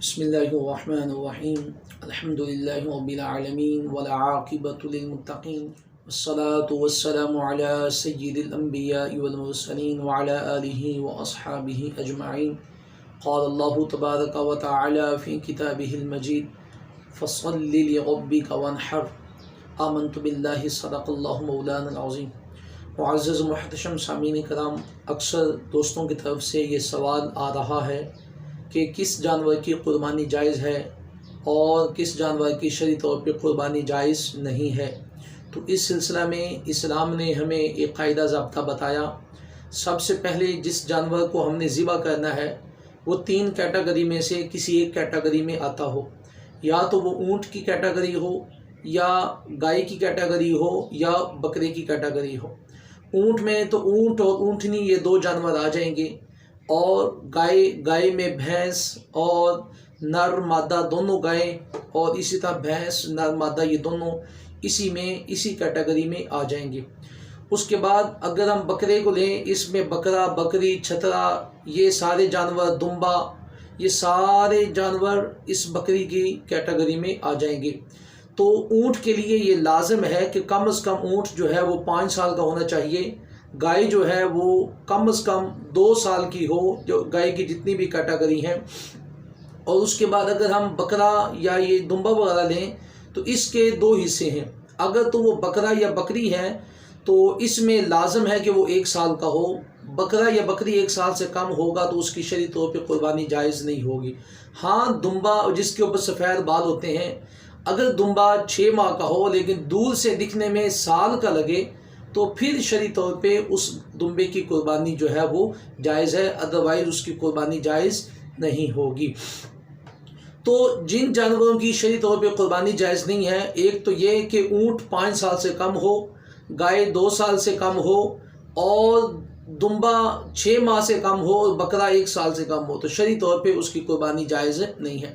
بسم اللہ الرحمن الرحیم الحمدللہ رب العالمین والعاقبۃ للمتقین والصلاة والسلام علی سید الانبیاء والمرسلین وعلی آلہ واصحابہ اجمعین قال اللہ تبارک و تعالی فی کتابہ المجید فصل لربک وانحر آمنت باللہ صدق اللہ مولانا العظیم۔ معزز محتشم سامعین کرام، اکثر دوستوں کی طرف سے یہ سوال آ رہا ہے کہ کس جانور کی قربانی جائز ہے اور کس جانور کی شرعی طور پہ قربانی جائز نہیں ہے۔ تو اس سلسلہ میں اسلام نے ہمیں ایک قاعدہ ضابطہ بتایا۔ سب سے پہلے جس جانور کو ہم نے ذبح کرنا ہے وہ 3 کیٹیگری میں سے کسی ایک کیٹیگری میں آتا ہو، یا تو وہ اونٹ کی کیٹیگری ہو، یا گائے کی کیٹیگری ہو، یا بکرے کی کیٹیگری ہو۔ اونٹ میں تو اونٹ اور اونٹنی یہ 2 جانور آ جائیں گے، اور گائے میں بھینس اور نر مادہ دونوں گائیں، اور اسی طرح بھینس نر مادہ یہ دونوں اسی کیٹیگری میں آ جائیں گے۔ اس کے بعد اگر ہم بکرے کو لیں، اس میں بکرا، بکری، چھترا، یہ سارے جانور، دمبا، یہ سارے جانور اس بکری کی کیٹیگری میں آ جائیں گے۔ تو اونٹ کے لیے یہ لازم ہے کہ کم از کم اونٹ جو ہے وہ 5 سال کا ہونا چاہیے، گائے جو ہے وہ کم از کم 2 سال کی ہو، جو گائے کی جتنی بھی کیٹیگری ہیں۔ اور اس کے بعد اگر ہم بکرا یا یہ دمبا وغیرہ لیں تو اس کے 2 حصے ہیں۔ اگر تو وہ بکرا یا بکری ہے تو اس میں لازم ہے کہ وہ 1 سال کا ہو۔ بکرا یا بکری 1 سال سے کم ہوگا تو اس کی شرعی طور پہ قربانی جائز نہیں ہوگی۔ ہاں، دمبا جس کے اوپر سفید بال ہوتے ہیں، اگر دمبا 6 ماہ کا ہو لیکن دور سے دکھنے میں سال کا لگے تو پھر شرعی طور پہ اس دمبے کی قربانی جو ہے وہ جائز ہے، ادروائز اس کی قربانی جائز نہیں ہوگی۔ تو جن جانوروں کی شرعی طور پہ قربانی جائز نہیں ہے، ایک تو یہ کہ اونٹ 5 سال سے کم ہو، گائے 2 سال سے کم ہو، اور دمبا 6 ماہ سے کم ہو، اور بکرا 1 سال سے کم ہو، تو شرعی طور پہ اس کی قربانی جائز نہیں ہے۔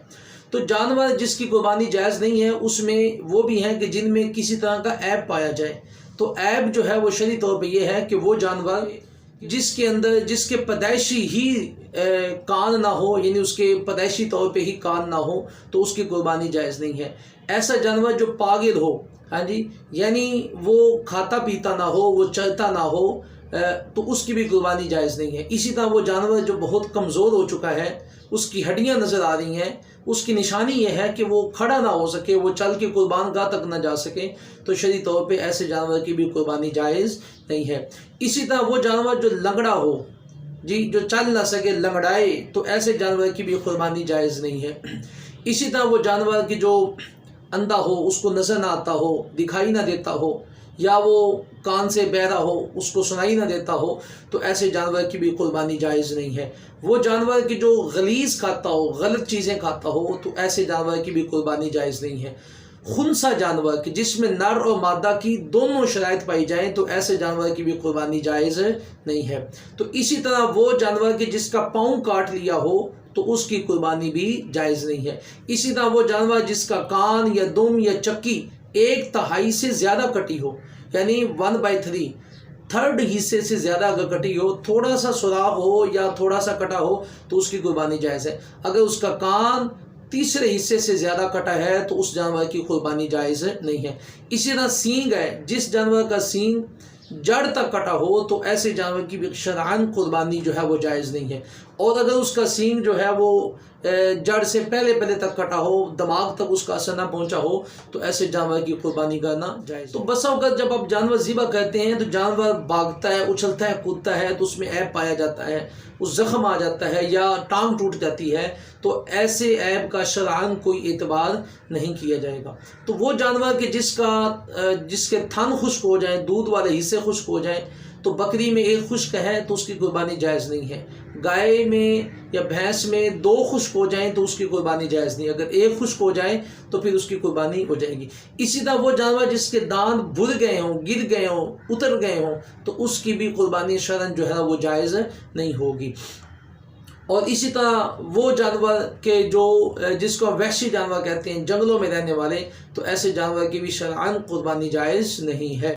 تو جانور جس کی قربانی جائز نہیں ہے اس میں وہ بھی ہیں کہ جن میں کسی طرح کا عیب پایا جائے۔ تو عیب جو ہے وہ شرعی طور پہ یہ ہے کہ وہ جانور جس کے پیدائشی ہی کان نہ ہو، یعنی اس کے پیدائشی طور پہ ہی کان نہ ہو، تو اس کی قربانی جائز نہیں ہے۔ ایسا جانور جو پاگل ہو، ہاں جی، یعنی وہ کھاتا پیتا نہ ہو، وہ چلتا نہ ہو، تو اس کی بھی قربانی جائز نہیں ہے۔ اسی طرح وہ جانور جو بہت کمزور ہو چکا ہے، اس کی ہڈیاں نظر آ رہی ہیں، اس کی نشانی یہ ہے کہ وہ کھڑا نہ ہو سکے، وہ چل کے قربان گاہ تک نہ جا سکے، تو شرعی طور پہ ایسے جانور کی بھی قربانی جائز نہیں ہے۔ اسی طرح وہ جانور جو لنگڑا ہو، جی، جو چل نہ سکے، لنگڑائے، تو ایسے جانور کی بھی قربانی جائز نہیں ہے۔ اسی طرح وہ جانور کی جو اندھا ہو، اس کو نظر نہ آتا ہو، دکھائی نہ دیتا ہو، یا وہ کان سے بہرا ہو، اس کو سنائی نہ دیتا ہو، تو ایسے جانور کی بھی قربانی جائز نہیں ہے۔ وہ جانور کی جو غلیظ کھاتا ہو، غلط چیزیں کھاتا ہو، تو ایسے جانور کی بھی قربانی جائز نہیں ہے۔ خنثی جانور کی جس میں نر اور مادہ کی دونوں شرائط پائی جائیں تو ایسے جانور کی بھی قربانی جائز نہیں ہے۔ تو اسی طرح وہ جانور کی جس کا پاؤں کاٹ لیا ہو تو اس کی قربانی بھی جائز نہیں ہے۔ اسی طرح وہ جانور جس کا کان یا دم یا چکی 1/3 سے زیادہ کٹی ہو، یعنی 1/3 تھرڈ حصے سے زیادہ اگر کٹی ہو، تھوڑا سا سراخ ہو یا تھوڑا سا کٹا ہو، تو اس کی قربانی جائز ہے۔ اگر اس کا کان 3 حصے سے زیادہ کٹا ہے تو اس جانور کی قربانی جائز نہیں ہے۔ اسی طرح سینگ ہے، جس جانور کا سینگ جڑ تک کٹا ہو تو ایسے جانور کی بھی شرعاً قربانی جو ہے وہ جائز نہیں ہے۔ اور اگر اس کا سینگ جو ہے وہ جڑ سے پہلے تک کٹا ہو، دماغ تک اس کا اثر نہ پہنچا ہو، تو ایسے جانور کی قربانی کرنا جائز۔ تو بسا اوقات جب آپ جانور ذبح کرتے ہیں تو جانور بھاگتا ہے، اچھلتا ہے، کودتا ہے، تو اس میں عیب پایا جاتا ہے، اس زخم آ جاتا ہے یا ٹانگ ٹوٹ جاتی ہے، تو ایسے عیب کا شرعاً کوئی اعتبار نہیں کیا جائے گا۔ تو وہ جانور کہ جس کے تھن خشک ہو جائیں، دودھ والے حصے خشک ہو جائیں، تو بکری میں 1 خشک ہے تو اس کی قربانی جائز نہیں ہے۔ گائے میں یا بھینس میں 2 خشک ہو جائیں تو اس کی قربانی جائز نہیں۔ اگر 1 خشک ہو جائے تو پھر اس کی قربانی ہو جائے گی۔ اسی طرح وہ جانور جس کے دانت بھر گئے ہوں، گر گئے ہوں، اتر گئے ہوں، تو اس کی بھی قربانی شرعاً جو ہے وہ جائز نہیں ہوگی۔ اور اسی طرح وہ جانور کے جس کو وحشی جانور کہتے ہیں، جنگلوں میں رہنے والے، تو ایسے جانور کی بھی شرعاً قربانی جائز نہیں ہے۔